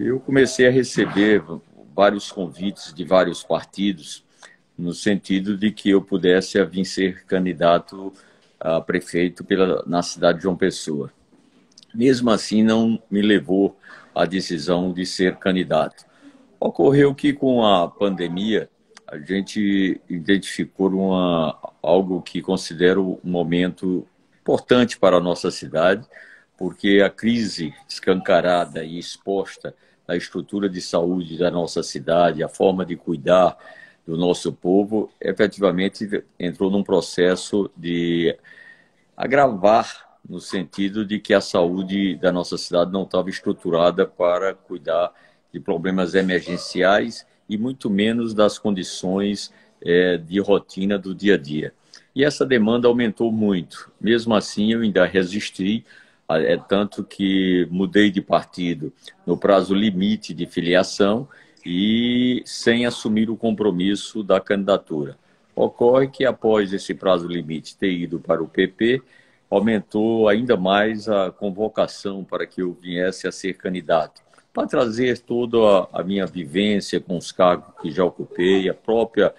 Eu comecei a receber vários convites de vários partidos, no sentido de que eu pudesse vir ser candidato a prefeito na cidade de João Pessoa. Mesmo assim, não me levou à decisão de ser candidato. Ocorreu que, com a pandemia, a gente identificou algo que considero um momento importante para a nossa cidade, porque a crise escancarada e exposta da estrutura de saúde da nossa cidade, a forma de cuidar do nosso povo, efetivamente entrou num processo de agravar, no sentido de que a saúde da nossa cidade não estava estruturada para cuidar de problemas emergenciais e muito menos das condições de rotina do dia a dia. E essa demanda aumentou muito. Mesmo assim, eu ainda resisti, tanto que mudei de partido no prazo limite de filiação e sem assumir o compromisso da candidatura. Ocorre que, após esse prazo limite ter ido para o PP, aumentou ainda mais a convocação para que eu viesse a ser candidato, para trazer toda a minha vivência com os cargos que já ocupei, a própria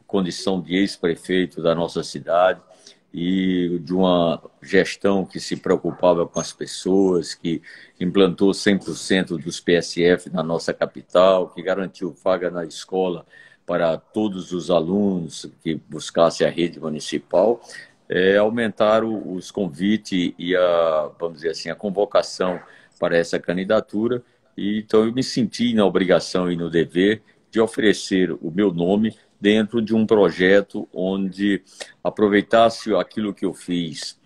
condição de ex-prefeito da nossa cidade e de uma gestão que se preocupava com as pessoas, que implantou 100% dos PSF na nossa capital, que garantiu vaga na escola para todos os alunos que buscassem a rede municipal. Aumentaram os convites e vamos dizer assim, a convocação para essa candidatura. E então eu me senti na obrigação e no dever de oferecer o meu nome dentro de um projeto onde aproveitasse aquilo que eu fiz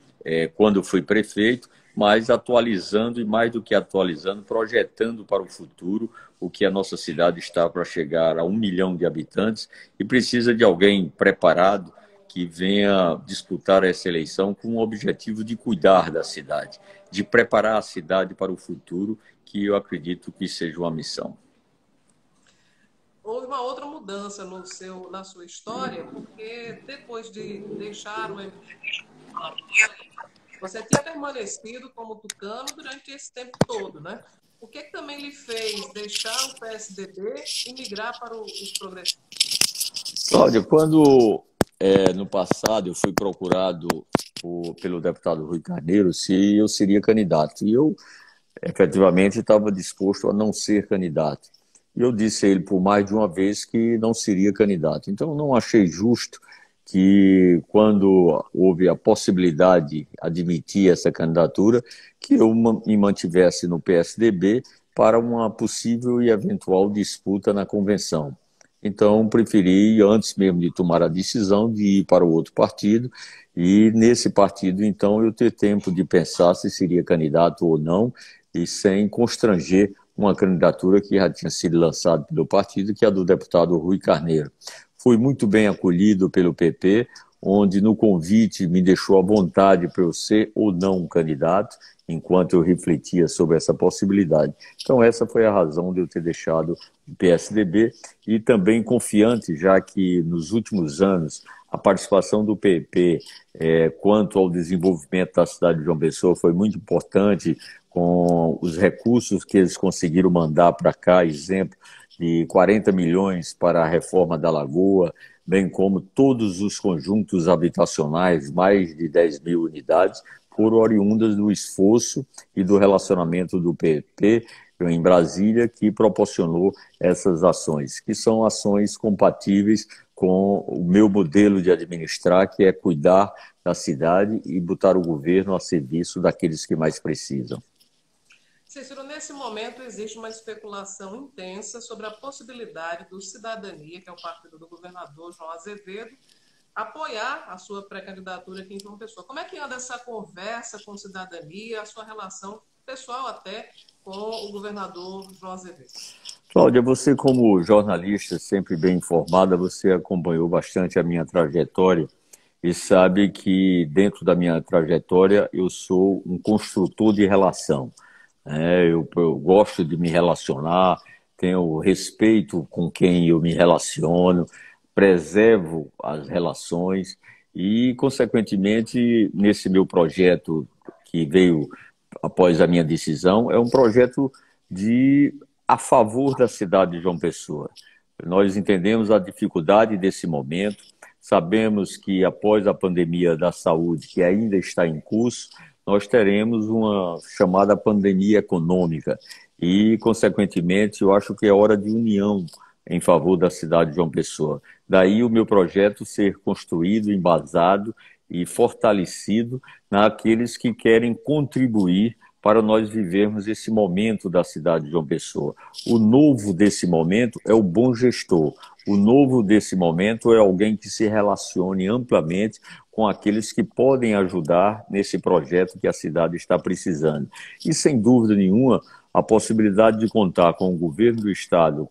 quando fui prefeito, mas atualizando e, mais do que atualizando, projetando para o futuro o que a nossa cidade está para chegar a 1 milhão de habitantes e precisa de alguém preparado que venha disputar essa eleição com o objetivo de cuidar da cidade, de preparar a cidade para o futuro, que eu acredito que seja uma missão. Houve uma outra mudança na sua história, porque depois de deixar o MDB, você tinha permanecido como tucano durante esse tempo todo, né? O que também lhe fez deixar o PSDB e migrar para os progressistas? Cláudia, quando no passado eu fui procurado pelo deputado Rui Carneiro se eu seria candidato, e eu efetivamente estava disposto a não ser candidato. E eu disse a ele por mais de uma vez que não seria candidato. Então, não achei justo que, quando houve a possibilidade de admitir essa candidatura, que eu me mantivesse no PSDB para uma possível e eventual disputa na convenção. Então, preferi, antes mesmo de tomar a decisão, de ir para o outro partido, e nesse partido, então, eu ter tempo de pensar se seria candidato ou não, e sem constranger uma candidatura que já tinha sido lançada pelo partido, que é a do deputado Rui Carneiro. Fui muito bem acolhido pelo PP, onde no convite me deixou à vontade para eu ser ou não um candidato, enquanto eu refletia sobre essa possibilidade. Então essa foi a razão de eu ter deixado o PSDB e também confiante, já que nos últimos anos a participação do PP quanto ao desenvolvimento da cidade de João Pessoa foi muito importante, com os recursos que eles conseguiram mandar para cá, exemplo de 40 milhões para a reforma da Lagoa, bem como todos os conjuntos habitacionais, mais de 10 mil unidades, foram oriundas do esforço e do relacionamento do PP em Brasília, que proporcionou essas ações, que são ações compatíveis com o meu modelo de administrar, que é cuidar da cidade e botar o governo a serviço daqueles que mais precisam. Cícero, nesse momento existe uma especulação intensa sobre a possibilidade do Cidadania, que é o partido do governador João Azevedo, apoiar a sua pré-candidatura aqui em João Pessoa. Como é que anda essa conversa com Cidadania, a sua relação pessoal até com o governador João Azevedo? Cláudia, você como jornalista sempre bem informada, você acompanhou bastante a minha trajetória e sabe que dentro da minha trajetória eu sou um construtor de relação. Eu gosto de me relacionar, tenho respeito com quem eu me relaciono, preservo as relações e, consequentemente, nesse meu projeto que veio após a minha decisão, é um projeto de a favor da cidade de João Pessoa. Nós entendemos a dificuldade desse momento, sabemos que após a pandemia da saúde, que ainda está em curso, nós teremos uma chamada pandemia econômica e, consequentemente, eu acho que é hora de união em favor da cidade de João Pessoa. Daí o meu projeto ser construído, embasado e fortalecido naqueles que querem contribuir para nós vivermos esse momento da cidade de João Pessoa. O novo desse momento é o bom gestor. O novo desse momento é alguém que se relacione amplamente com aqueles que podem ajudar nesse projeto que a cidade está precisando. E, sem dúvida nenhuma, a possibilidade de contar com o governo do Estado,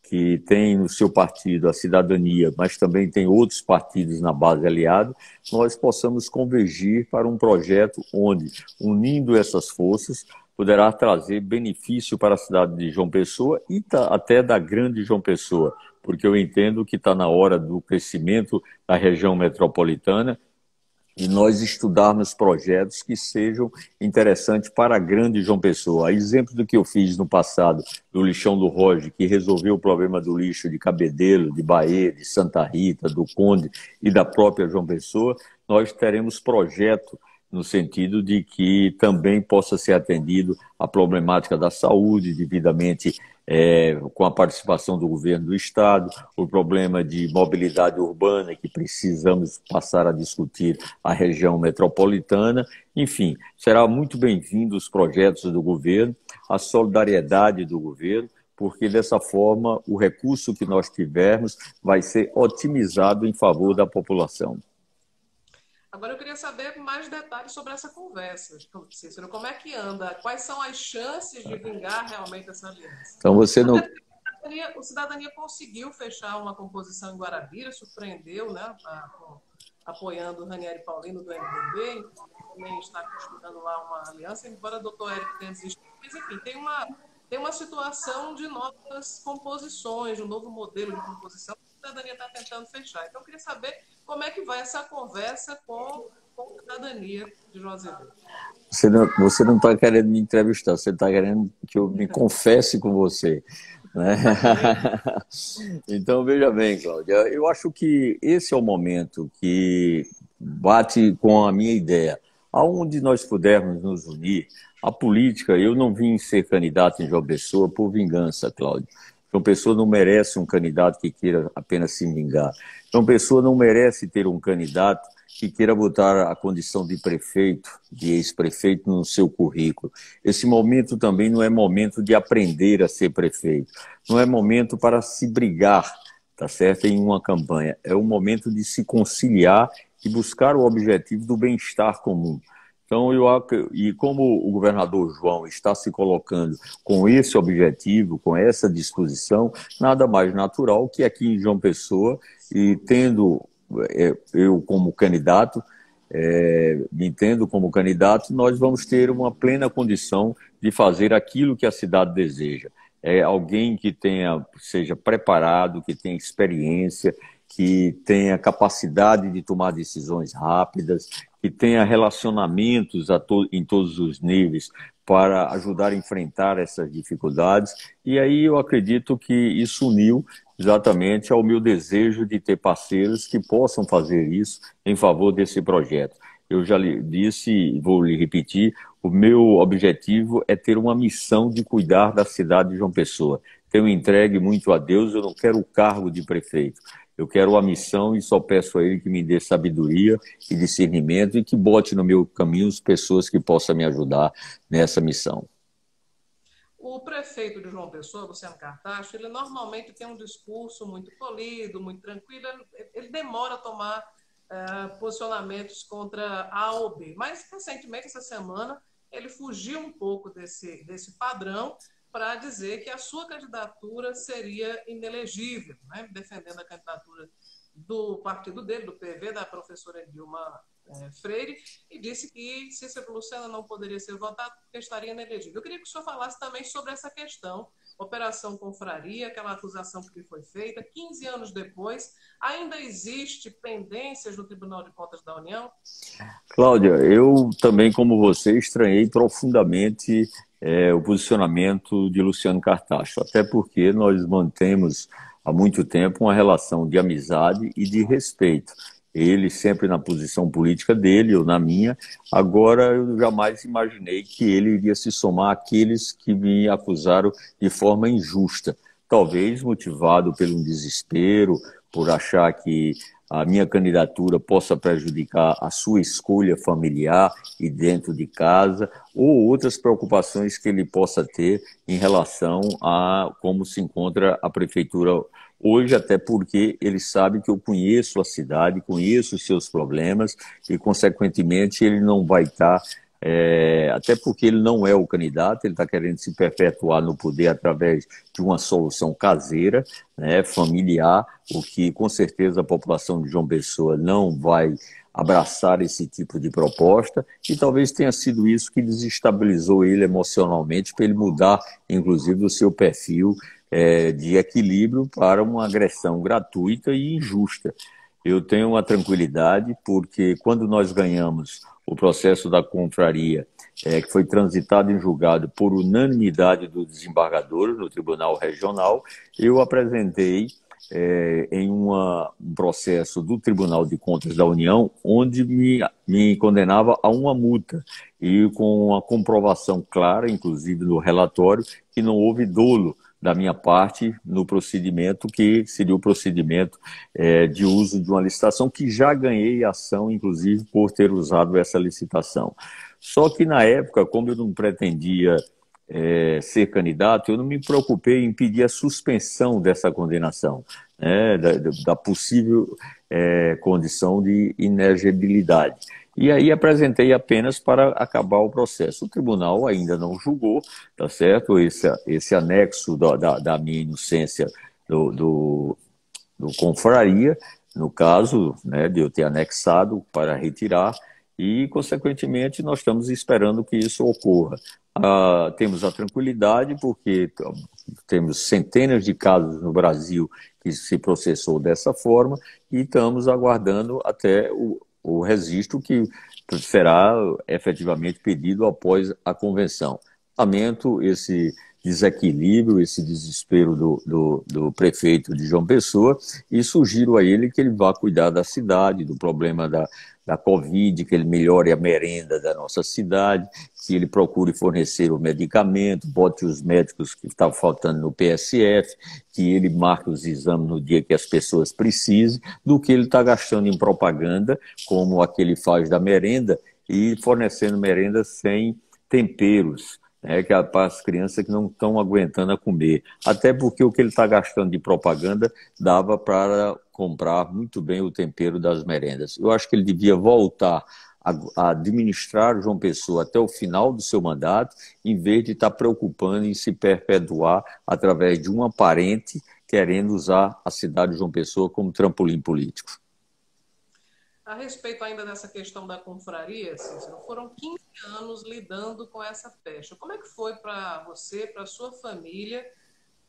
que tem no seu partido a cidadania, mas também tem outros partidos na base aliada, nós possamos convergir para um projeto onde, unindo essas forças, poderá trazer benefício para a cidade de João Pessoa e até da grande João Pessoa, porque eu entendo que está na hora do crescimento da região metropolitana e nós estudarmos projetos que sejam interessantes para a grande João Pessoa. A exemplo do que eu fiz no passado, do lixão do Roger, que resolveu o problema do lixo de Cabedelo, de Bahia, de Santa Rita, do Conde e da própria João Pessoa, nós teremos projeto no sentido de que também possa ser atendido a problemática da saúde, devidamente com a participação do governo do Estado, o problema de mobilidade urbana, que precisamos passar a discutir a região metropolitana. Enfim, será muito bem-vindo os projetos do governo, a solidariedade do governo, porque dessa forma o recurso que nós tivermos vai ser otimizado em favor da população. Agora eu queria saber mais detalhes sobre essa conversa, Cícero. Como é que anda? Quais são as chances de vingar realmente essa aliança? Então você não... O Cidadania conseguiu fechar uma composição em Guarabira, surpreendeu, né? Apoiando o Ranieri Paulino do MDB, também está costurando lá uma aliança, embora o doutor Érico tenha desistido. Mas, enfim, tem uma situação de novas composições, de um novo modelo de composição que a Cidadania está tentando fechar. Então, eu queria saber como é que vai essa conversa com a Cidadania de João Azevedo. Você não está querendo me entrevistar, você está querendo que eu me confesse com você. Né? Então, veja bem, Cláudia, eu acho que esse é o momento que bate com a minha ideia. Aonde nós pudermos nos unir, a política, eu não vim ser candidato em João Pessoa por vingança, Cláudio. João Pessoa não merece um candidato que queira apenas se vingar. João Pessoa não merece ter um candidato que queira botar a condição de prefeito, de ex-prefeito no seu currículo. Esse momento também não é momento de aprender a ser prefeito. Não é momento para se brigar, tá certo, em uma campanha. É um momento de se conciliar e buscar o objetivo do bem-estar comum. Então, e como o governador João está se colocando com esse objetivo, com essa disposição, nada mais natural que aqui em João Pessoa, e tendo eu como candidato, me entendo como candidato, nós vamos ter uma plena condição de fazer aquilo que a cidade deseja. É alguém que seja preparado, que tenha experiência, que tenha capacidade de tomar decisões rápidas, que tenha relacionamentos em todos os níveis para ajudar a enfrentar essas dificuldades. E aí eu acredito que isso uniu exatamente ao meu desejo de ter parceiros que possam fazer isso em favor desse projeto. Eu já lhe disse, e vou lhe repetir, o meu objetivo é ter uma missão de cuidar da cidade de João Pessoa. Tenho entregue muito a Deus, eu não quero o cargo de prefeito. Eu quero a missão e só peço a Ele que me dê sabedoria e discernimento e que bote no meu caminho as pessoas que possam me ajudar nessa missão. O prefeito de João Pessoa, Luciano Cartacho, ele normalmente tem um discurso muito polido, muito tranquilo, ele demora a tomar posicionamentos contra A ou B. Mas, recentemente, essa semana, ele fugiu um pouco desse padrão para dizer que a sua candidatura seria inelegível, né? Defendendo a candidatura do partido dele, do PV, da professora Dilma Freire, e disse que Cícero Lucena não poderia ser votado porque estaria inelegível. Eu queria que o senhor falasse também sobre essa questão, Operação Confraria, aquela acusação que foi feita, 15 anos depois, ainda existe pendências no Tribunal de Contas da União? Cláudia, eu também, como você, estranhei profundamente o posicionamento de Luciano Cartacho, até porque nós mantemos há muito tempo uma relação de amizade e de respeito. Ele sempre na posição política dele, eu na minha. Agora, eu jamais imaginei que ele iria se somar àqueles que me acusaram de forma injusta. Talvez motivado pelo desespero, por achar que a minha candidatura possa prejudicar a sua escolha familiar e dentro de casa, ou outras preocupações que ele possa ter em relação a como se encontra a prefeitura hoje, até porque ele sabe que eu conheço a cidade, conheço os seus problemas e, consequentemente, ele não vai estar, até porque ele não é o candidato, ele está querendo se perpetuar no poder através de uma solução caseira, né, familiar, o que, com certeza, a população de João Pessoa não vai abraçar esse tipo de proposta, e talvez tenha sido isso que desestabilizou ele emocionalmente, para ele mudar, inclusive, o seu perfil de equilíbrio para uma agressão gratuita e injusta. Eu tenho uma tranquilidade, porque quando nós ganhamos o processo da confraria, que foi transitado em julgado por unanimidade dos desembargadores no Tribunal Regional, eu apresentei em um processo do Tribunal de Contas da União, onde me condenava a uma multa, e com a comprovação clara, inclusive no relatório, que não houve dolo da minha parte no procedimento, que seria o procedimento de uso de uma licitação, que já ganhei ação, inclusive, por ter usado essa licitação. Só que, na época, como eu não pretendia ser candidato, eu não me preocupei em pedir a suspensão dessa condenação, né, da possível condição de inegibilidade. E aí apresentei apenas para acabar o processo. O tribunal ainda não julgou, tá certo? Esse anexo da minha inocência do confraria, no caso, né, de eu ter anexado para retirar, e, consequentemente, nós estamos esperando que isso ocorra. Temos a tranquilidade, porque temos centenas de casos no Brasil que se processou dessa forma, e estamos aguardando até o registro que será efetivamente pedido após a convenção. Lamento esse desequilíbrio, esse desespero do prefeito de João Pessoa, e sugiro a ele que ele vá cuidar da cidade, do problema da Covid, que ele melhore a merenda da nossa cidade, que ele procure fornecer o medicamento, bote os médicos que estavam faltando no PSF, que ele marque os exames no dia que as pessoas precisem, do que ele está gastando em propaganda, como a que ele faz da merenda, e fornecendo merenda sem temperos, que é para as crianças que não estão aguentando a comer. Até porque o que ele está gastando de propaganda dava para comprar muito bem o tempero das merendas. Eu acho que ele devia voltar a administrar João Pessoa até o final do seu mandato, em vez de estar preocupando em se perpetuar através de uma parente querendo usar a cidade de João Pessoa como trampolim político. A respeito ainda dessa questão da confraria, Cícero, foram 15 anos lidando com essa pecha. Como é que foi para você, para a sua família,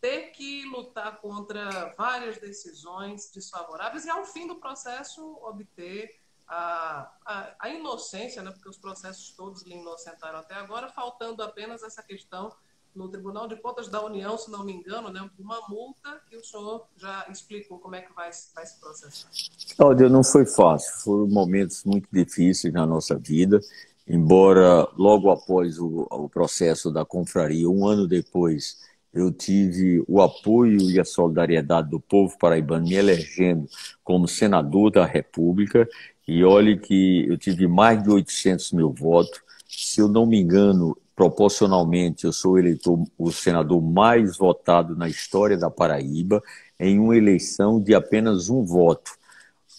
ter que lutar contra várias decisões desfavoráveis e, ao fim do processo, obter a inocência, né? Porque os processos todos lhe inocentaram até agora, faltando apenas essa questão no Tribunal de Contas da União, se não me engano, né, uma multa, e o senhor já explicou como é que vai se processar. Cláudia, não foi fácil, foram momentos muito difíceis na nossa vida, embora logo após o processo da confraria, um ano depois, eu tive o apoio e a solidariedade do povo paraibano me elegendo como senador da República, e olhe que eu tive mais de 800 mil votos, se eu não me engano, proporcionalmente, eu sou o senador mais votado na história da Paraíba, em uma eleição de apenas um voto.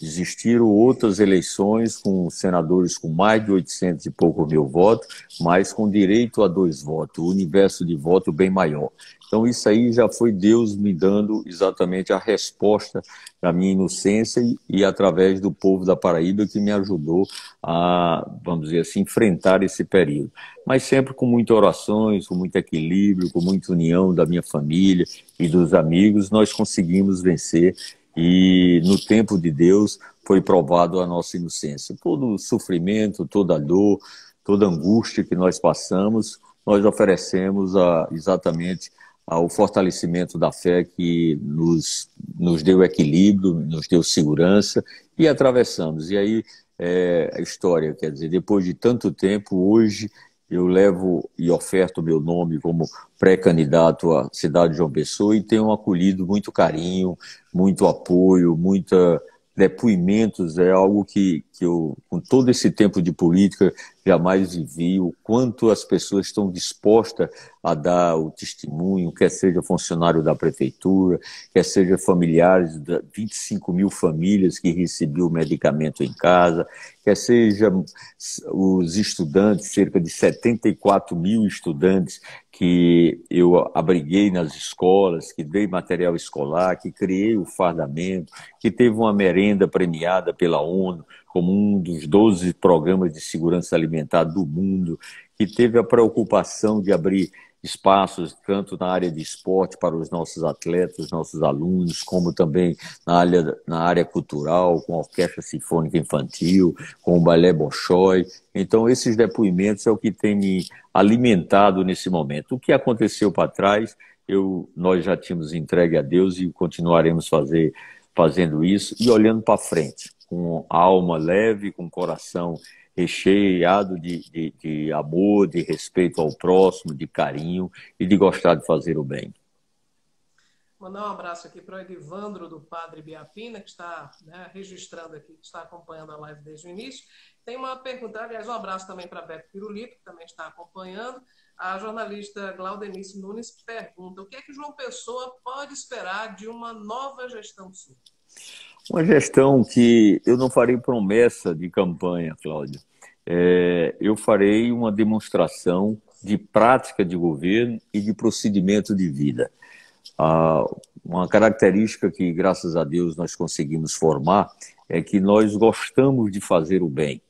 Existiram outras eleições com senadores com mais de 800 e pouco mil votos, mas com direito a 2 votos, o universo de voto bem maior. Então isso aí já foi Deus me dando exatamente a resposta da minha inocência e através do povo da Paraíba que me ajudou a, vamos dizer assim, enfrentar esse período. Mas sempre com muitas orações, com muito equilíbrio, com muita união da minha família e dos amigos, nós conseguimos vencer. E no tempo de Deus foi provado a nossa inocência. Todo o sofrimento, toda a dor, toda a angústia que nós passamos nós oferecemos exatamente ao fortalecimento da fé que nos deu equilíbrio, nos deu segurança e atravessamos. E aí a história, quer dizer, depois de tanto tempo, hoje eu levo e oferto meu nome como pré-candidato à cidade de João Pessoa e tenho acolhido muito carinho, muito apoio, muita depoimentos. É algo que eu, com todo esse tempo de política, jamais vivi, o quanto as pessoas estão dispostas a dar o testemunho, quer seja funcionário da prefeitura, quer seja familiares de 25 mil famílias que recebiam o medicamento em casa, quer seja os estudantes, cerca de 74 mil estudantes que eu abriguei nas escolas, que dei material escolar, que criei o fardamento, que teve uma merenda premiada pela ONU como um dos 12 programas de segurança alimentar do mundo, que teve a preocupação de abrir espaços tanto na área de esporte para os nossos atletas, nossos alunos, como também na área cultural, com a Orquestra Sinfônica Infantil, com o Balé Bolshoi. Então, esses depoimentos é o que tem me alimentado nesse momento. O que aconteceu para trás, nós já tínhamos entregue a Deus e continuaremos fazendo isso e olhando para frente, com a alma leve, com o coração recheado de amor, de respeito ao próximo, de carinho e de gostar de fazer o bem. Mandar um abraço aqui para o Edivandro, do Padre Biapina, que está registrando aqui, que está acompanhando a live desde o início. Tem uma pergunta, aliás, um abraço também para Beto Pirulito, que também está acompanhando. A jornalista Glaudenice Nunes pergunta: o que é que João Pessoa pode esperar de uma nova gestão sua? Uma gestão que eu não farei promessa de campanha, Cláudia. Eu farei uma demonstração de prática de governo e de procedimento de vida. Uma característica que, graças a Deus, nós conseguimos formar é que nós gostamos de fazer o bem.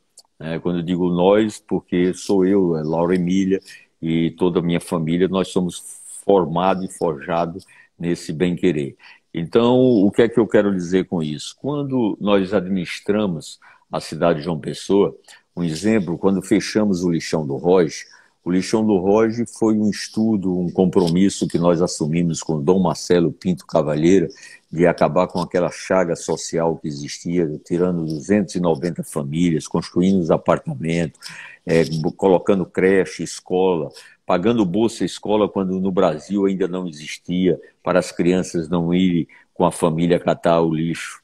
Quando eu digo nós, porque sou eu, Laura Emília e toda a minha família, nós somos formados e forjados nesse bem-querer. Então, o que é que eu quero dizer com isso? Quando nós administramos a cidade de João Pessoa, um exemplo, quando fechamos o Lixão do Roge, o Lixão do Roge foi um estudo, um compromisso que nós assumimos com o Dom Marcelo Pinto Cavalheira de acabar com aquela chaga social que existia, tirando 290 famílias, construindo os apartamentos, colocando creche, escola, pagando bolsa escola quando no Brasil ainda não existia, para as crianças não irem com a família catar o lixo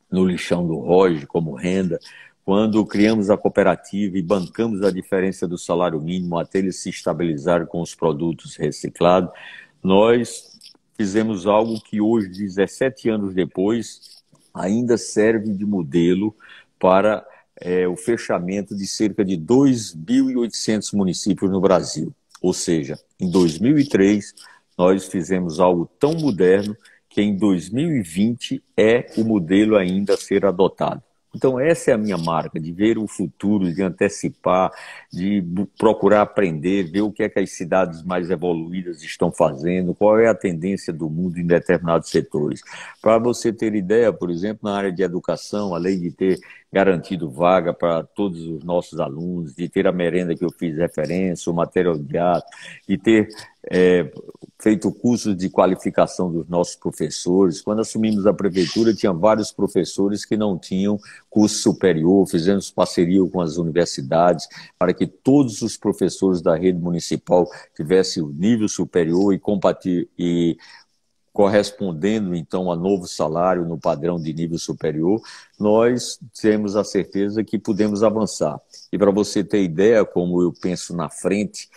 no Lixão do Roge como renda. Quando criamos a cooperativa e bancamos a diferença do salário mínimo até ele se estabilizar com os produtos reciclados, nós fizemos algo que hoje, 17 anos depois, ainda serve de modelo para o fechamento de cerca de 2.800 municípios no Brasil. Ou seja, em 2003, nós fizemos algo tão moderno que em 2020 é o modelo ainda a ser adotado. Então, essa é a minha marca, de ver o futuro, de antecipar, de procurar aprender, ver o que é que as cidades mais evoluídas estão fazendo, qual é a tendência do mundo em determinados setores. Para você ter ideia, por exemplo, na área de educação, além de ter garantido vaga para todos os nossos alunos, de ter a merenda que eu fiz referência, o material de ato, de ter feito cursos de qualificação dos nossos professores. Quando assumimos a prefeitura, tinha vários professores que não tinham curso superior, fizemos parceria com as universidades para que todos os professores da rede municipal tivessem o nível superior e correspondendo, então, a novo salário no padrão de nível superior, nós temos a certeza que podemos avançar. E para você ter ideia, como eu penso na frente,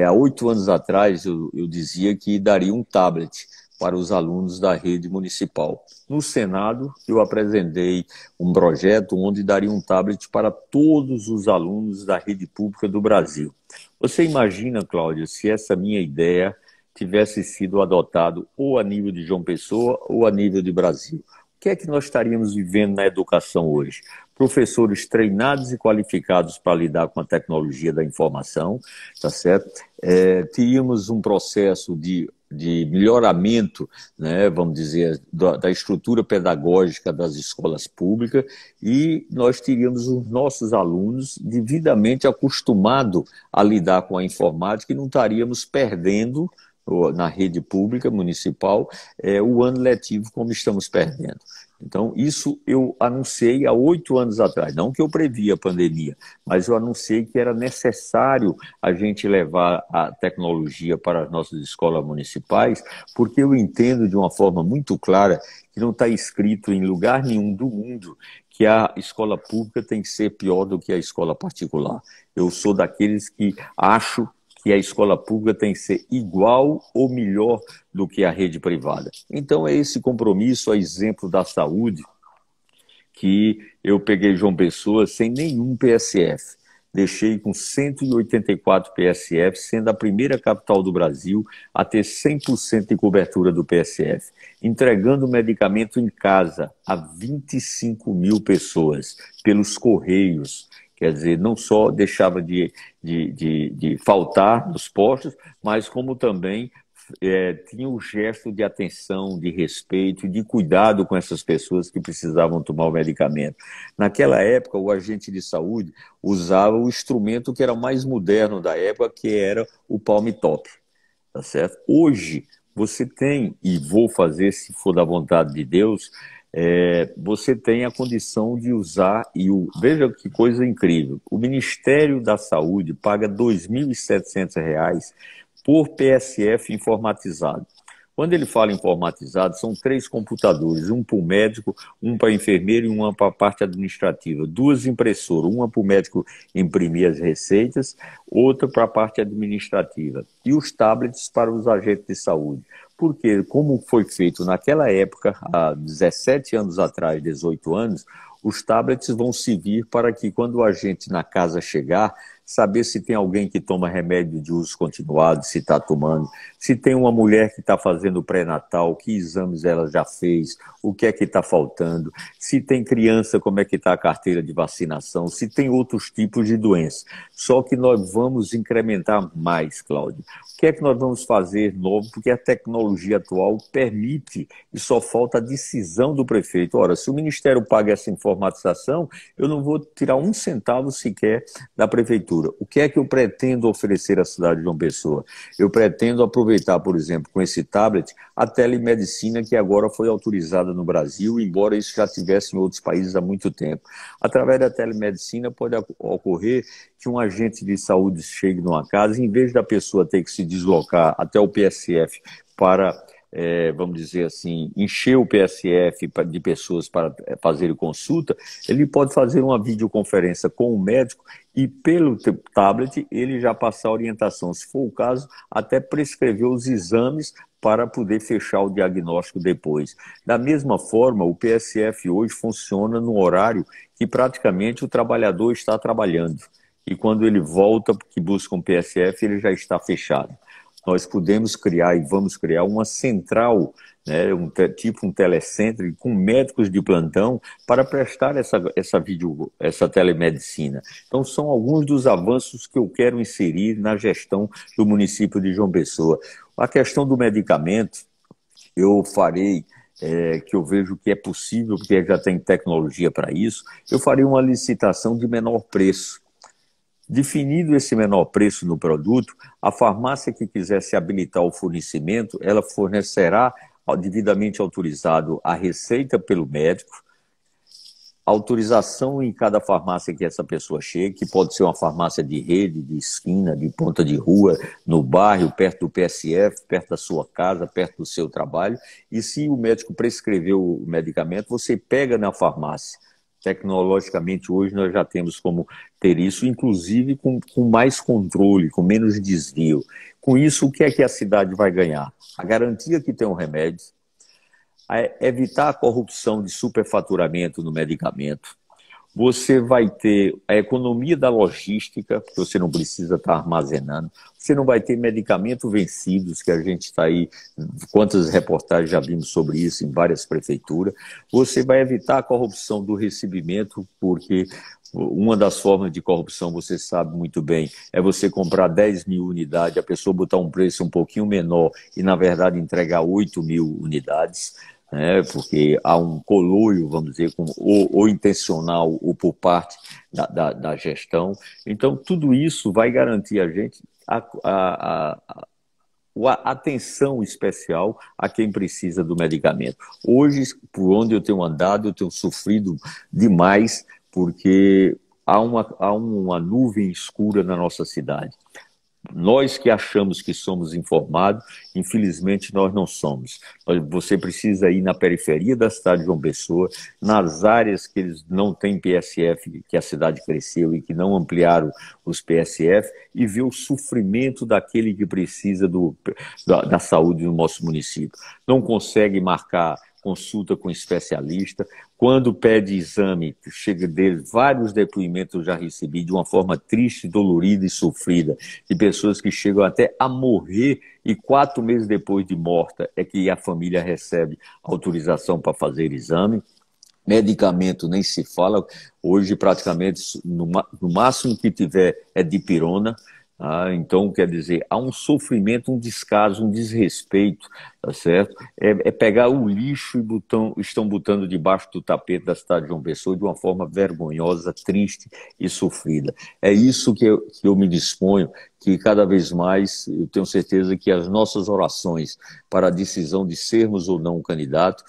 há 8 anos atrás eu dizia que daria um tablet para os alunos da rede municipal. No Senado, eu apresentei um projeto onde daria um tablet para todos os alunos da rede pública do Brasil. Você imagina, Cláudia, se essa minha ideia tivesse sido adotado ou a nível de João Pessoa ou a nível de Brasil? O que é que nós estaríamos vivendo na educação hoje? Professores treinados e qualificados para lidar com a tecnologia da informação, tá certo? Teríamos um processo de de melhoramento, né, vamos dizer, da estrutura pedagógica das escolas públicas, e nós teríamos os nossos alunos devidamente acostumados a lidar com a informática e não estaríamos perdendo na rede pública municipal o ano letivo como estamos perdendo. Então, isso eu anunciei há 8 anos atrás, não que eu previa a pandemia, mas eu anunciei que era necessário a gente levar a tecnologia para as nossas escolas municipais, porque eu entendo de uma forma muito clara que não está escrito em lugar nenhum do mundo que a escola pública tem que ser pior do que a escola particular. Eu sou daqueles que acho que a escola pública tem que ser igual ou melhor do que a rede privada. Então, é esse compromisso, a exemplo da saúde, que eu peguei João Pessoa sem nenhum PSF. Deixei com 184 PSF, sendo a primeira capital do Brasil a ter 100% de cobertura do PSF, entregando medicamento em casa a 25 mil pessoas, pelos correios. Quer dizer, não só deixava de faltar nos postos, mas como também tinha um gesto de atenção, de respeito, de cuidado com essas pessoas que precisavam tomar o medicamento. Naquela época, o agente de saúde usava o instrumento que era mais moderno da época, que era o Palm Top, tá certo? Hoje, você tem, e vou fazer se for da vontade de Deus, você tem a condição de usar, veja que coisa incrível, o Ministério da Saúde paga R$ 2.700 por PSF informatizado. Quando ele fala informatizado, são 3 computadores, um para o médico, um para o enfermeiro e uma para a parte administrativa. 2 impressoras, uma para o médico imprimir as receitas, outra para a parte administrativa. E os tablets para os agentes de saúde. Porque, como foi feito naquela época, há 17 anos atrás, 18 anos, os tablets vão servir para que, quando o agente na casa chegar, saber se tem alguém que toma remédio de uso continuado, se está tomando, se tem uma mulher que está fazendo pré-natal, que exames ela já fez, o que é que está faltando, se tem criança, como é que está a carteira de vacinação, se tem outros tipos de doenças. Só que nós vamos incrementar mais, Cláudio. O que é que nós vamos fazer novo? Porque a tecnologia atual permite e só falta a decisão do prefeito. Ora, se o Ministério paga essa informatização, eu não vou tirar um centavo sequer da prefeitura. O que é que eu pretendo oferecer à cidade de João Pessoa? Eu pretendo aproveitar, por exemplo, com esse tablet, a telemedicina que agora foi autorizada no Brasil, embora isso já tivesse em outros países há muito tempo. Através da telemedicina pode ocorrer que um agente de saúde chegue numa casa, em vez da pessoa ter que se deslocar até o PSF para, vamos dizer assim, encher o PSF de pessoas para fazerem consulta, ele pode fazer uma videoconferência com o médico e pelo tablet ele já passar a orientação, se for o caso, até prescrever os exames para poder fechar o diagnóstico depois. Da mesma forma, o PSF hoje funciona no horário que praticamente o trabalhador está trabalhando. E quando ele volta, que busca um PSF, ele já está fechado. Nós podemos criar e vamos criar uma central, né, tipo um telecentro com médicos de plantão para prestar essa telemedicina. Então, são alguns dos avanços que eu quero inserir na gestão do município de João Pessoa. A questão do medicamento, eu farei, que eu vejo que é possível, porque já tem tecnologia para isso, eu farei uma licitação de menor preço. Definido esse menor preço no produto, a farmácia que quiser se habilitar ao fornecimento, ela fornecerá, devidamente autorizado, a receita pelo médico, autorização em cada farmácia que essa pessoa chegue, que pode ser uma farmácia de rede, de esquina, de ponta de rua, no bairro, perto do PSF, perto da sua casa, perto do seu trabalho, e se o médico prescreveu o medicamento, você pega na farmácia. Tecnologicamente, hoje nós já temos como ter isso, inclusive com mais controle, com menos desvio. Com isso, o que é que a cidade vai ganhar? A garantia que tem um remédio, evitar a corrupção de superfaturamento no medicamento, você vai ter a economia da logística, porque você não precisa estar armazenando, você não vai ter medicamentos vencidos, que a gente está aí, quantas reportagens já vimos sobre isso em várias prefeituras, você vai evitar a corrupção do recebimento, porque uma das formas de corrupção, você sabe muito bem, é você comprar 10 mil unidades, a pessoa botar um preço um pouquinho menor e, na verdade, entregar 8 mil unidades, né? Porque há um coloio, vamos dizer, ou intencional ou por parte da gestão. Então, tudo isso vai garantir a gente a atenção especial a quem precisa do medicamento. Hoje, por onde eu tenho andado, eu tenho sofrido demais, porque há uma nuvem escura na nossa cidade. Nós que achamos que somos informados, infelizmente nós não somos. Você precisa ir na periferia da cidade de João Pessoa, nas áreas que eles não têm PSF, que a cidade cresceu e que não ampliaram os PSF, e ver o sofrimento daquele que precisa da saúde no nosso município. Não consegue marcar consulta com especialista. Quando pede exame, chega dele, vários depoimentos eu já recebi de uma forma triste, dolorida e sofrida, de pessoas que chegam até a morrer e 4 meses depois de morta é que a família recebe autorização para fazer exame. Medicamento nem se fala, hoje praticamente no máximo que tiver é dipirona. Então, quer dizer, há um sofrimento, um descaso, um desrespeito, tá certo? É pegar o lixo e estão botando debaixo do tapete da cidade de João Pessoa de uma forma vergonhosa, triste e sofrida. É isso que eu me disponho, que cada vez mais eu tenho certeza que as nossas orações para a decisão de sermos ou não candidato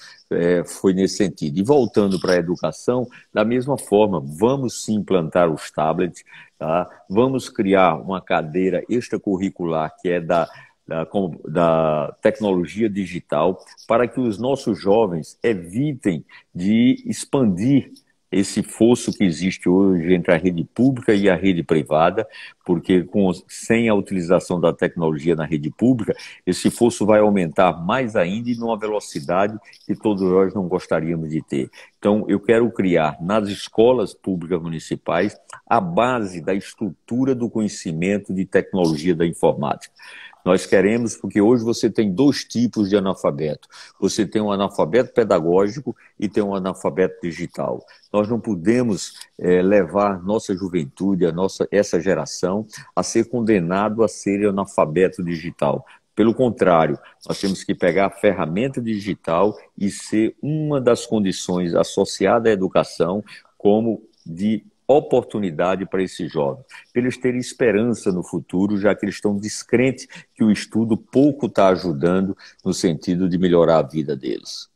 foi nesse sentido. E voltando para a educação, da mesma forma, vamos sim implantar os tablets, tá? Vamos criar uma cadeira extracurricular que é da tecnologia digital, para que os nossos jovens evitem de expandir esse fosso que existe hoje entre a rede pública e a rede privada, porque sem a utilização da tecnologia na rede pública, esse fosso vai aumentar mais ainda e numa velocidade que todos nós não gostaríamos de ter. Então, eu quero criar nas escolas públicas municipais a base da estrutura do conhecimento de tecnologia da informática. Nós queremos, porque hoje você tem 2 tipos de analfabeto. Você tem um analfabeto pedagógico e tem um analfabeto digital. Nós não podemos levar nossa juventude, essa geração, a ser condenado a ser analfabeto digital. Pelo contrário, nós temos que pegar a ferramenta digital e ser uma das condições associadas à educação como de oportunidade para esses jovens, para eles terem esperança no futuro, já que eles estão descrentes que o estudo pouco está ajudando no sentido de melhorar a vida deles.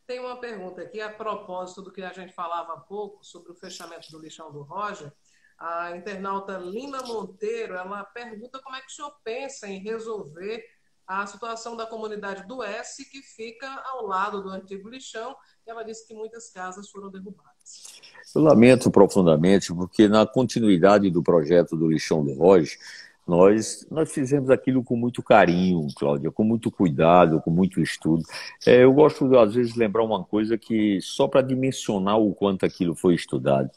Tem uma pergunta aqui a propósito do que a gente falava há pouco sobre o fechamento do lixão do Roger. A internauta Lina Monteiro, ela pergunta como é que o senhor pensa em resolver a situação da comunidade do S, que fica ao lado do antigo lixão, e ela disse que muitas casas foram derrubadas. Eu lamento profundamente, porque na continuidade do projeto do lixão do Roger, nós fizemos aquilo com muito carinho, Cláudia, com muito cuidado, com muito estudo. Eu gosto, às vezes, de lembrar uma coisa que, só para dimensionar o quanto aquilo foi estudado.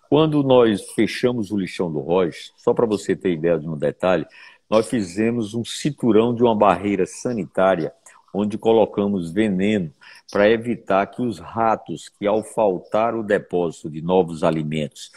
Quando nós fechamos o lixão do Roger, só para você ter ideia de um detalhe, nós fizemos um cinturão de uma barreira sanitária, onde colocamos veneno para evitar que os ratos, que ao faltar o depósito de novos alimentos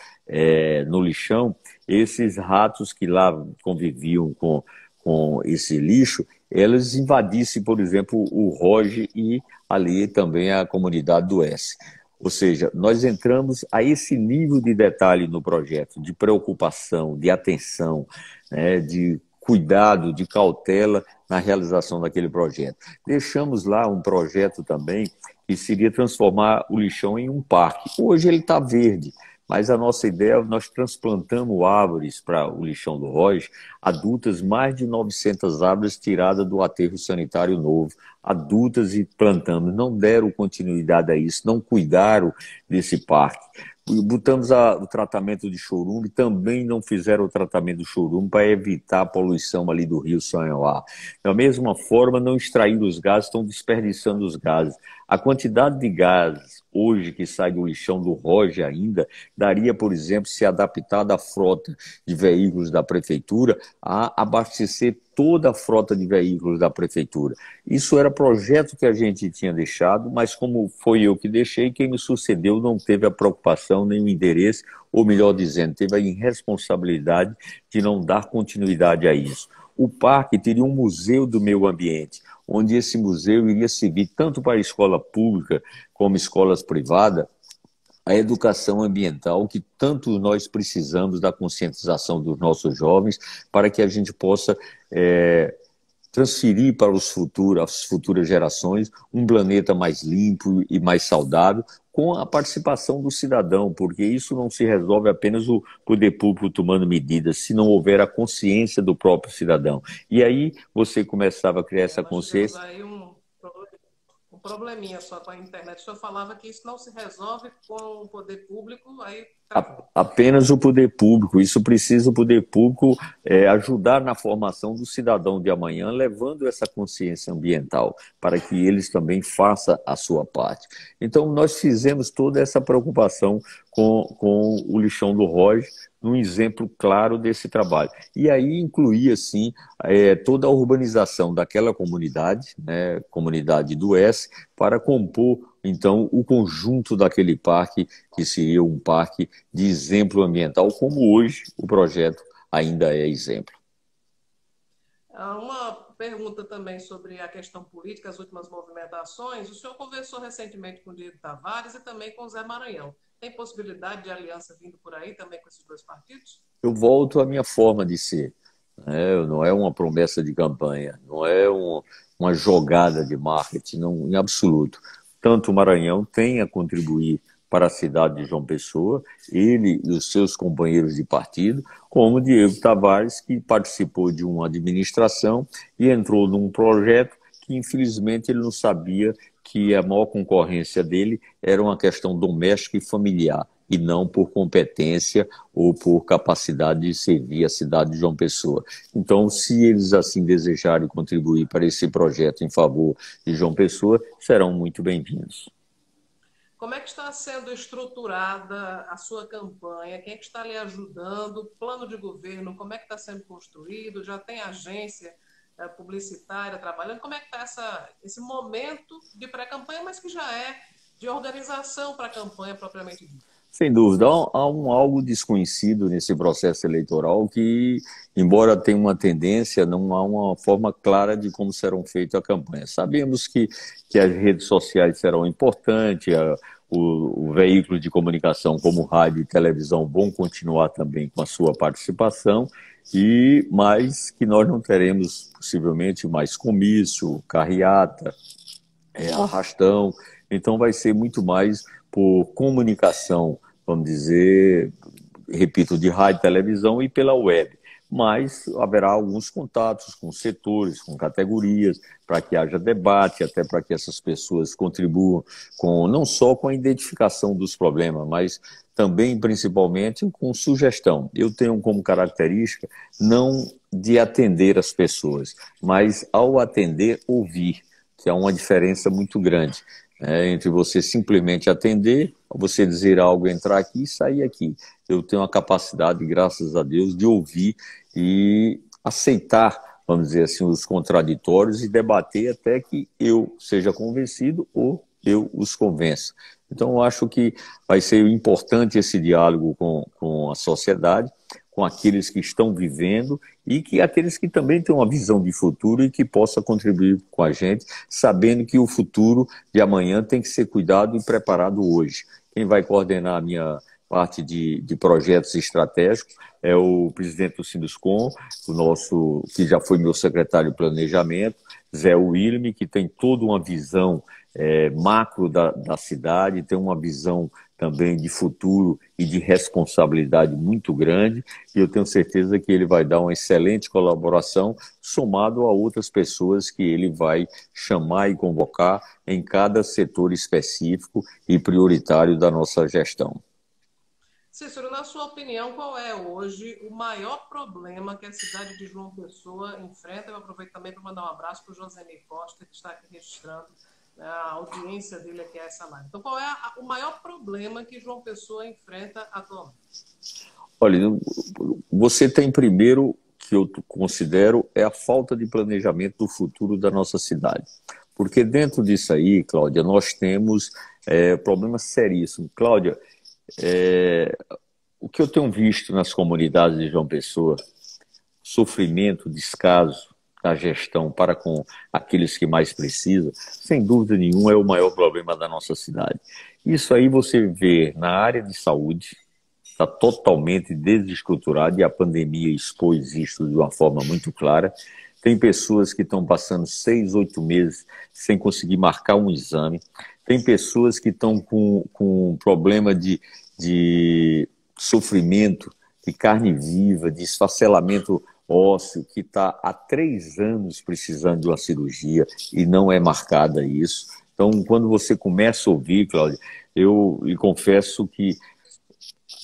no lixão, esses ratos que lá conviviam com esse lixo, eles invadissem, por exemplo, o Roger e ali também a comunidade do S. Ou seja, nós entramos a esse nível de detalhe no projeto, de preocupação, de atenção, né, de cuidado, de cautela na realização daquele projeto. Deixamos lá um projeto também que seria transformar o lixão em um parque. Hoje ele está verde, mas a nossa ideia, nós transplantamos árvores para o lixão do Roger, adultas, mais de 900 árvores tiradas do aterro sanitário novo, adultas, e plantamos. Não deram continuidade a isso, não cuidaram desse parque. Botamos o tratamento de chorume, também não fizeram o tratamento do chorume para evitar a poluição ali do rio São João. Da mesma forma, não extraíram os gases, estão desperdiçando os gases. A quantidade de gás hoje que sai do lixão do Roger ainda daria, por exemplo, se adaptar da frota de veículos da prefeitura a abastecer toda a frota de veículos da prefeitura. Isso era projeto que a gente tinha deixado, mas como foi eu que deixei, quem me sucedeu não teve a preocupação nem o interesse, ou melhor dizendo, teve a irresponsabilidade de não dar continuidade a isso. O parque teria um museu do meio ambiente, onde esse museu iria servir tanto para a escola pública como escolas privadas, a educação ambiental que tanto nós precisamos da conscientização dos nossos jovens para que a gente possa transferir para as futuras gerações um planeta mais limpo e mais saudável, com a participação do cidadão, porque isso não se resolve apenas o poder público tomando medidas, se não houver a consciência do próprio cidadão. E aí você começava a criar essa Nós tivemos consciência. aí um probleminha só com a internet. O senhor falava que isso não se resolve com o poder público, aí travou. Apenas o poder público. Isso precisa o poder público ajudar na formação do cidadão de amanhã, levando essa consciência ambiental, para que eles também façam a sua parte. Então, nós fizemos toda essa preocupação com o lixão do Roger, num exemplo claro desse trabalho. E aí incluía, sim, toda a urbanização daquela comunidade, né, comunidade do S, para compor, então, o conjunto daquele parque, que seria um parque de exemplo ambiental, como hoje o projeto ainda é exemplo. Uma pergunta também sobre a questão política, as últimas movimentações. O senhor conversou recentemente com o Diego Tavares e também com o Zé Maranhão. Tem possibilidade de aliança vindo por aí também com esses dois partidos? Eu volto à minha forma de ser. Né? Não é uma promessa de campanha, não é uma jogada de marketing, não, em absoluto. Tanto o Maranhão tem a contribuir para a cidade de João Pessoa, ele e os seus companheiros de partido, como o Diego Tavares, que participou de uma administração e entrou num projeto que, infelizmente, ele não sabia que a maior concorrência dele era uma questão doméstica e familiar, e não por competência ou por capacidade de servir a cidade de João Pessoa. Então, se eles assim desejarem contribuir para esse projeto em favor de João Pessoa, serão muito bem-vindos. Como é que está sendo estruturada a sua campanha? Quem é que está lhe ajudando? Plano de governo, como é que está sendo construído? Já tem agência publicitária trabalhando? Como é que está esse momento de pré-campanha, mas que já é de organização para a campanha propriamente dita? Sem dúvida, há algo desconhecido nesse processo eleitoral que, embora tenha uma tendência, não há uma forma clara de como serão feitas a campanha. Sabemos que as redes sociais serão importantes, o veículo de comunicação como rádio e televisão vão continuar também com a sua participação, mas que nós não teremos possivelmente mais comício, carreata, arrastão, então vai ser muito mais por comunicação, vamos dizer, repito, de rádio, televisão e pela web. Mas haverá alguns contatos com setores, com categorias, para que haja debate, até para que essas pessoas contribuam não só com a identificação dos problemas, mas também, principalmente, com sugestão. Eu tenho como característica não de atender as pessoas, mas ao atender, ouvir, que há uma diferença muito grande entre você simplesmente atender, você dizer algo, entrar aqui e sair aqui. Eu tenho a capacidade, graças a Deus, de ouvir e aceitar, vamos dizer assim, os contraditórios e debater até que eu seja convencido ou eu os convença. Então, eu acho que vai ser importante esse diálogo com a sociedade, com aqueles que estão vivendo e que aqueles que também têm uma visão de futuro e que possa contribuir com a gente, sabendo que o futuro de amanhã tem que ser cuidado e preparado hoje. Quem vai coordenar a minha parte de projetos estratégicos é o presidente do Sinduscom, que já foi meu secretário de planejamento, Zé Wilme, que tem toda uma visão macro da cidade, tem uma visão também de futuro e de responsabilidade muito grande, e eu tenho certeza que ele vai dar uma excelente colaboração, somado a outras pessoas que ele vai chamar e convocar em cada setor específico e prioritário da nossa gestão. Cícero, na sua opinião, qual é hoje o maior problema que a cidade de João Pessoa enfrenta? Eu aproveito também para mandar um abraço para o Josenir Costa, que está aqui registrando A audiência dele aqui é essa live. Então, qual é o maior problema que João Pessoa enfrenta atualmente? Olha, você tem primeiro, que eu considero, é a falta de planejamento do futuro da nossa cidade. Porque dentro disso aí, Cláudia, nós temos problemas seríssimos. Cláudia, o que eu tenho visto nas comunidades de João Pessoa, sofrimento, descaso da gestão para com aqueles que mais precisam, sem dúvida nenhuma é o maior problema da nossa cidade. Isso aí você vê na área de saúde, está totalmente desestruturado e a pandemia expôs isso de uma forma muito clara. Tem pessoas que estão passando 6, 8 meses sem conseguir marcar um exame. Tem pessoas que estão com problema de sofrimento, de carne viva, de esfacelamento ósseo, que está há 3 anos precisando de uma cirurgia e não é marcada isso. Então, quando você começa a ouvir, Cláudia, eu lhe confesso que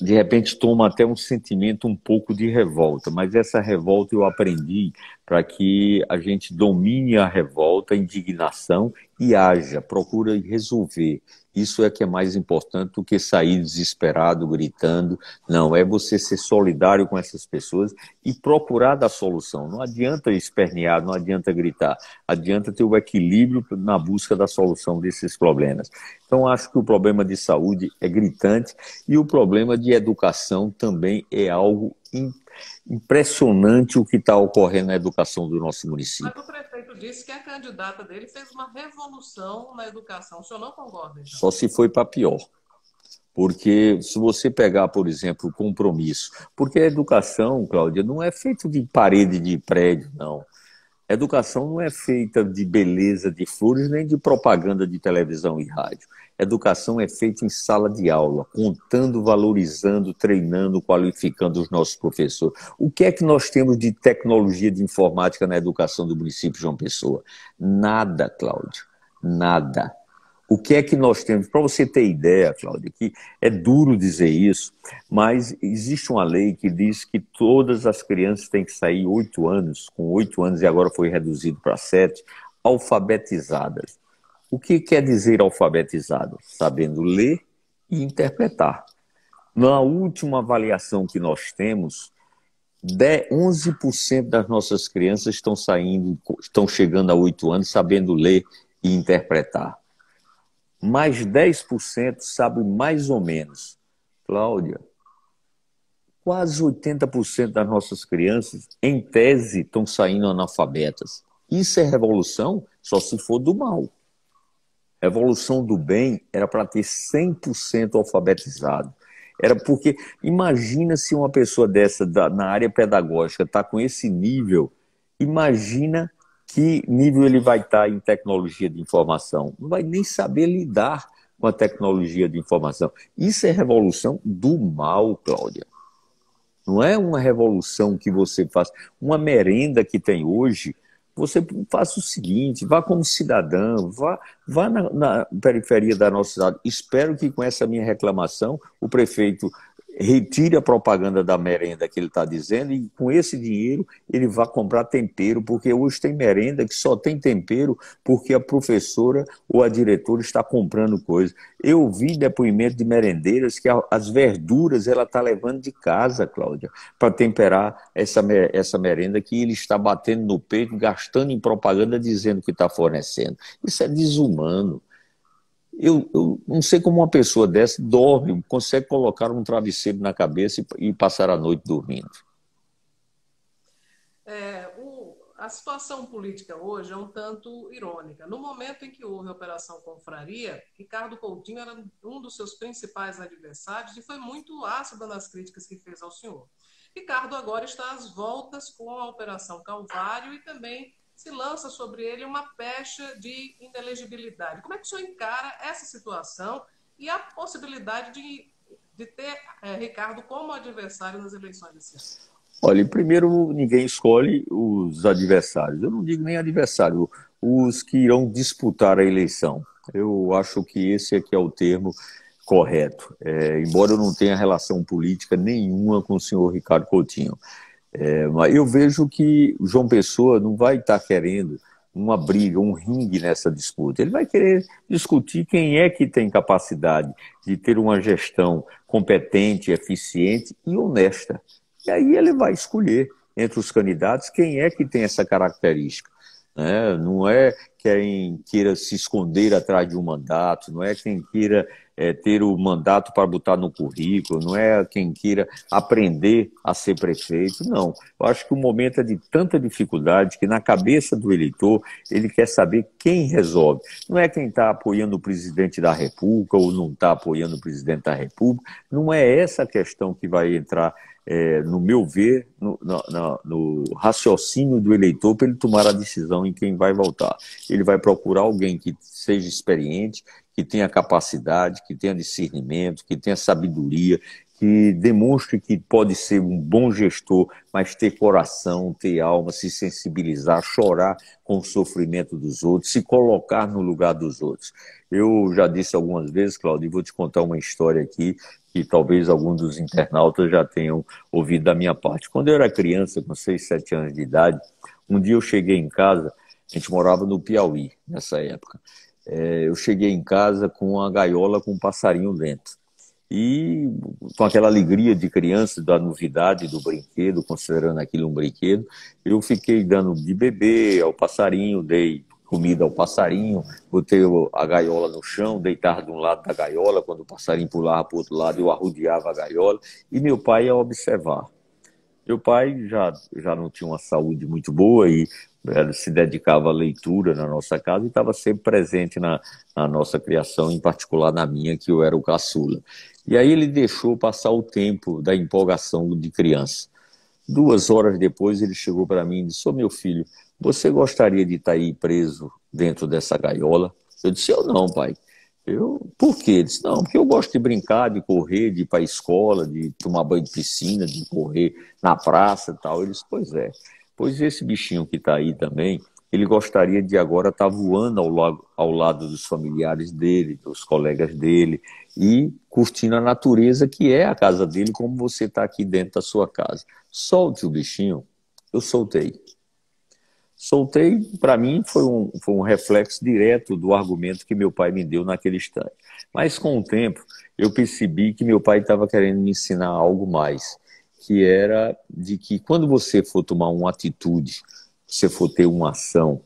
de repente toma até um sentimento um pouco de revolta, mas essa revolta eu aprendi para que a gente domine a revolta, a indignação e haja, procura resolver. Isso é que é mais importante do que sair desesperado, gritando. Não, é você ser solidário com essas pessoas e procurar dar solução. Não adianta espernear, não adianta gritar. Adianta ter o equilíbrio na busca da solução desses problemas. Então, acho que o problema de saúde é gritante e o problema de educação também é algo impressionante o que está ocorrendo na educação do nosso município. Mas o prefeito disse que a candidata dele fez uma revolução na educação. O senhor não concorda, então? Só se foi para pior. Porque se você pegar, por exemplo, o compromisso, porque a educação, Cláudia, não é feita de parede de prédio, não. A educação não é feita de beleza de flores, nem de propaganda de televisão e rádio. A educação é feita em sala de aula, contando, valorizando, treinando, qualificando os nossos professores. O que é que nós temos de tecnologia de informática na educação do município de João Pessoa? Nada, Cláudio, nada. O que é que nós temos? Para você ter ideia, Cláudia, que é duro dizer isso, mas existe uma lei que diz que todas as crianças têm que sair 8 anos, com 8 anos e agora foi reduzido para 7, alfabetizadas. O que quer dizer alfabetizado? Sabendo ler e interpretar. Na última avaliação que nós temos, 11% das nossas crianças estão chegando a 8 anos sabendo ler e interpretar. Mais 10% sabem mais ou menos. Cláudia, quase 80% das nossas crianças, em tese, estão saindo analfabetas. Isso é revolução? Só se for do mal. Revolução do bem era para ter 100% alfabetizado. Era porque, imagina se uma pessoa dessa, na área pedagógica, está com esse nível, imagina que nível ele vai estar em tecnologia de informação. Não vai nem saber lidar com a tecnologia de informação. Isso é revolução do mal, Cláudia. Não é uma revolução que você faz. Uma merenda que tem hoje, você faça o seguinte, vá como cidadão, vá na periferia da nossa cidade. Espero que com essa minha reclamação o prefeito retire a propaganda da merenda que ele está dizendo e com esse dinheiro ele vai comprar tempero, porque hoje tem merenda que só tem tempero porque a professora ou a diretora está comprando coisa. Eu vi depoimento de merendeiras que as verduras ela está levando de casa, Cláudia, para temperar essa merenda que ele está batendo no peito, gastando em propaganda, dizendo que está fornecendo. Isso é desumano. Eu não sei como uma pessoa dessa dorme, consegue colocar um travesseiro na cabeça e passar a noite dormindo. A situação política hoje é um tanto irônica. No momento em que houve a Operação Confraria, Ricardo Coutinho era um dos seus principais adversários e foi muito ácido nas críticas que fez ao senhor. Ricardo agora está às voltas com a Operação Calvário e também se lança sobre ele uma pecha de inelegibilidade. Como é que o senhor encara essa situação e a possibilidade de ter Ricardo como adversário nas eleições desse ano? Olha, primeiro ninguém escolhe os adversários. Eu não digo nem adversário, os que irão disputar a eleição. Eu acho que esse aqui é o termo correto. Embora eu não tenha relação política nenhuma com o senhor Ricardo Coutinho. Mas eu vejo que o João Pessoa não vai estar querendo, uma briga, um ringue nessa disputa. Ele vai querer discutir quem é que tem capacidade de ter uma gestão competente, eficiente e honesta. E aí ele vai escolher entre os candidatos quem é que tem essa característica. Né? Não é quem queira se esconder atrás de um mandato, não é quem queira ter o mandato para botar no currículo, não é quem queira aprender a ser prefeito, não. Eu acho que o momento é de tanta dificuldade que na cabeça do eleitor ele quer saber quem resolve. Não é quem está apoiando o presidente da República ou não está apoiando o presidente da República, não é essa a questão que vai entrar no meu ver, no raciocínio do eleitor para ele tomar a decisão em quem vai votar. Ele vai procurar alguém que seja experiente, que tenha capacidade, que tenha discernimento, que tenha sabedoria, que demonstre que pode ser um bom gestor, mas ter coração, ter alma, se sensibilizar, chorar com o sofrimento dos outros, se colocar no lugar dos outros. Eu já disse algumas vezes, Cláudio, e vou te contar uma história aqui, que talvez alguns dos internautas já tenham ouvido da minha parte. Quando eu era criança, com 6, 7 anos de idade, um dia eu cheguei em casa, a gente morava no Piauí nessa época, eu cheguei em casa com uma gaiola com um passarinho dentro. E com aquela alegria de criança, da novidade do brinquedo, considerando aquilo um brinquedo, eu fiquei dando de beber ao passarinho, dei comida ao passarinho, botei a gaiola no chão, deitava de um lado da gaiola, quando o passarinho pulava para o outro lado, eu arrodeava a gaiola, e meu pai ia observar. Meu pai já não tinha uma saúde muito boa e se dedicava à leitura na nossa casa e estava sempre presente na nossa criação, em particular na minha, que eu era o caçula. E aí ele deixou passar o tempo da empolgação de criança. 2 horas depois ele chegou para mim e disse: "Ô meu filho, você gostaria de estar aí preso dentro dessa gaiola?" Eu disse: "Eu não, pai." Por quê? Ele disse: "Não, porque eu gosto de brincar, de correr, de ir para a escola, de tomar banho de piscina, de correr na praça e tal." Ele disse: "Pois é, pois esse bichinho que está aí também, ele gostaria de agora estar voando ao lado dos familiares dele, dos colegas dele, e curtindo a natureza que é a casa dele, como você está aqui dentro da sua casa. Solte o bichinho." Eu soltei. Soltei, para mim, foi um reflexo direto do argumento que meu pai me deu naquele instante. Mas, com o tempo, eu percebi que meu pai estava querendo me ensinar algo mais, que era de que quando você for tomar uma atitude, você for ter uma ação,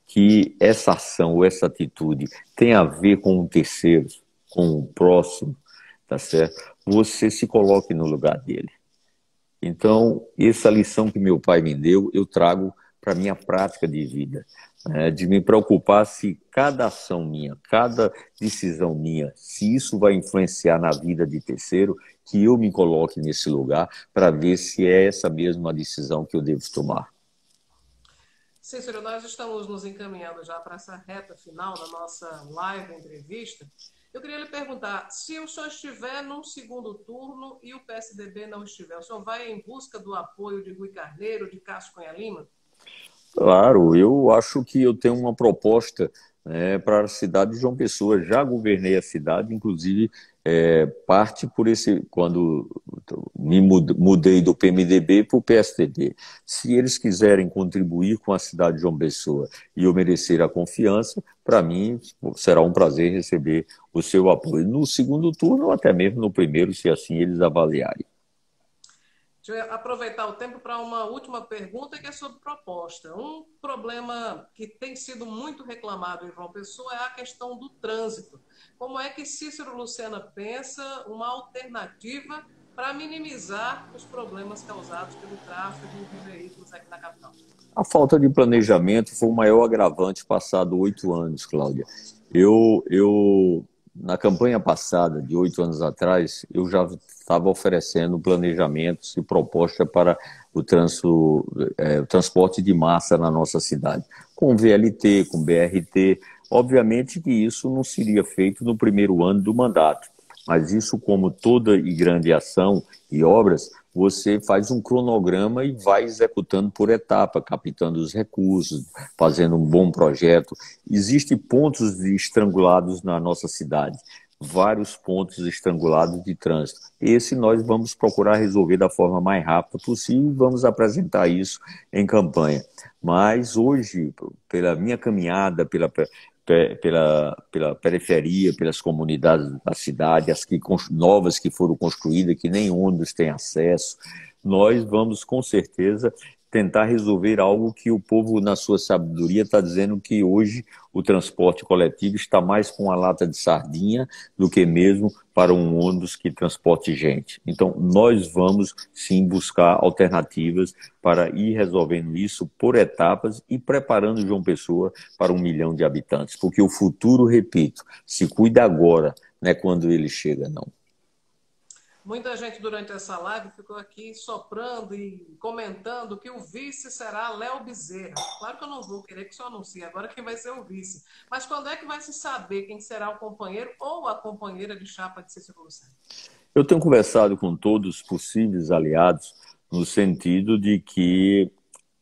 que essa ação ou essa atitude tem a ver com um terceiro, com o próximo, tá certo? Você se coloque no lugar dele. Então, essa lição que meu pai me deu, eu trago para a minha prática de vida, né? De me preocupar se cada ação minha, cada decisão minha, se isso vai influenciar na vida de terceiro, que eu me coloque nesse lugar para ver se é essa mesma decisão que eu devo tomar. Cícero, nós estamos nos encaminhando já para essa reta final da nossa live entrevista. Eu queria lhe perguntar, se o senhor estiver num segundo turno e o PSDB não estiver, o senhor vai em busca do apoio de Rui Carneiro, de Cássio Cunha Lima? Claro, eu acho que eu tenho uma proposta, né, para a cidade de João Pessoa. Já governei a cidade, inclusive parte por quando me mudei do PMDB para o PSDB. Se eles quiserem contribuir com a cidade de João Pessoa e eu merecer a confiança, para mim será um prazer receber o seu apoio no segundo turno ou até mesmo no primeiro, se assim eles avaliarem. Deixa eu aproveitar o tempo para uma última pergunta que é sobre proposta. Um problema que tem sido muito reclamado em João Pessoa é a questão do trânsito. Como é que Cícero Lucena pensa uma alternativa para minimizar os problemas causados pelo tráfego de veículos aqui na capital? A falta de planejamento foi o maior agravante passado 8 anos, Cláudia. Na campanha passada, de 8 anos atrás, eu já estava oferecendo planejamentos e proposta para o transporte de massa na nossa cidade, com VLT, com BRT. Obviamente que isso não seria feito no primeiro ano do mandato, mas isso, como toda e grande ação e obras, você faz um cronograma e vai executando por etapa, captando os recursos, fazendo um bom projeto. Existem pontos estrangulados na nossa cidade, vários pontos estrangulados de trânsito. Esse nós vamos procurar resolver da forma mais rápida possível e vamos apresentar isso em campanha. Mas hoje, pela minha caminhada, pela periferia, pelas comunidades da cidade, as que, novas que foram construídas, que nem ônibus têm acesso, nós vamos com certeza tentar resolver algo que o povo, na sua sabedoria, está dizendo que hoje o transporte coletivo está mais com uma lata de sardinha do que mesmo para um ônibus que transporte gente. Então, nós vamos sim buscar alternativas para ir resolvendo isso por etapas e preparando João Pessoa para 1 milhão de habitantes. Porque o futuro, repito, se cuida agora, não é quando ele chega, não. Muita gente durante essa live ficou aqui soprando e comentando que o vice será Léo Bezerra. Claro que eu não vou querer que o senhor anuncie agora quem vai ser o vice. Mas quando é que vai se saber quem será o companheiro ou a companheira de chapa de Cícero Lucena? Eu tenho conversado com todos os possíveis aliados no sentido de que,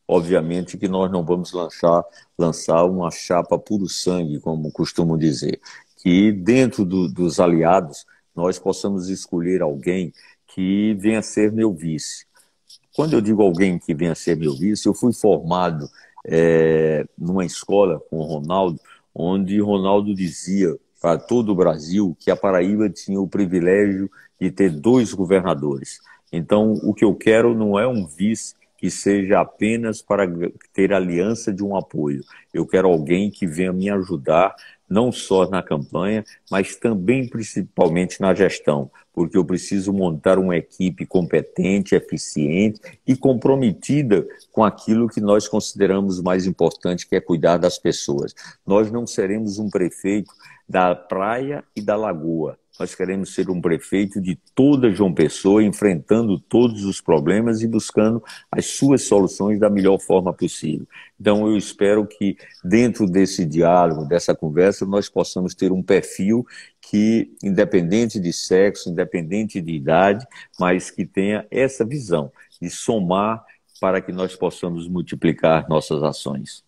obviamente, que nós não vamos lançar uma chapa puro sangue, como costumo dizer. Que dentro dos aliados nós possamos escolher alguém que venha ser meu vice. Quando eu digo alguém que venha ser meu vice, eu fui formado numa escola com o Ronaldo, onde Ronaldo dizia para todo o Brasil que a Paraíba tinha o privilégio de ter 2 governadores. Então, o que eu quero não é um vice que seja apenas para ter aliança de um apoio. Eu quero alguém que venha me ajudar, não só na campanha, mas também, principalmente, na gestão, porque eu preciso montar uma equipe competente, eficiente e comprometida com aquilo que nós consideramos mais importante, que é cuidar das pessoas. Nós não seremos um prefeito da praia e da lagoa. Nós queremos ser um prefeito de toda João Pessoa, enfrentando todos os problemas e buscando as suas soluções da melhor forma possível. Então, eu espero que, dentro desse diálogo, dessa conversa, nós possamos ter um perfil que, independente de sexo, independente de idade, mas que tenha essa visão de somar para que nós possamos multiplicar nossas ações.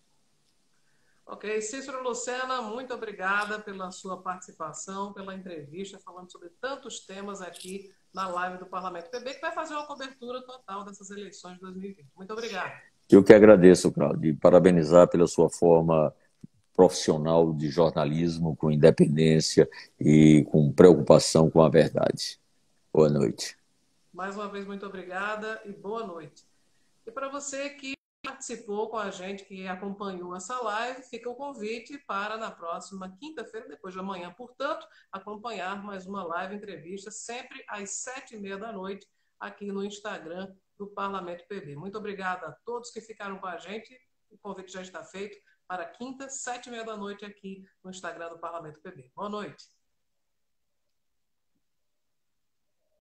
Ok, Cícero Lucena, muito obrigada pela sua participação, pela entrevista, falando sobre tantos temas aqui na live do Parlamento PB, que vai fazer uma cobertura total dessas eleições de 2020. Muito obrigada. Eu que agradeço, Claudio, e parabenizar pela sua forma profissional de jornalismo, com independência e com preocupação com a verdade. Boa noite. Mais uma vez, muito obrigada e boa noite. E para você que participou com a gente, que acompanhou essa live, fica o convite para na próxima quinta-feira, depois de amanhã, portanto, acompanhar mais uma live entrevista, sempre às 7h30 da noite, aqui no Instagram do Parlamento PB. Muito obrigada a todos que ficaram com a gente. O convite já está feito para quinta, 7h30 da noite, aqui no Instagram do Parlamento PB. Boa noite.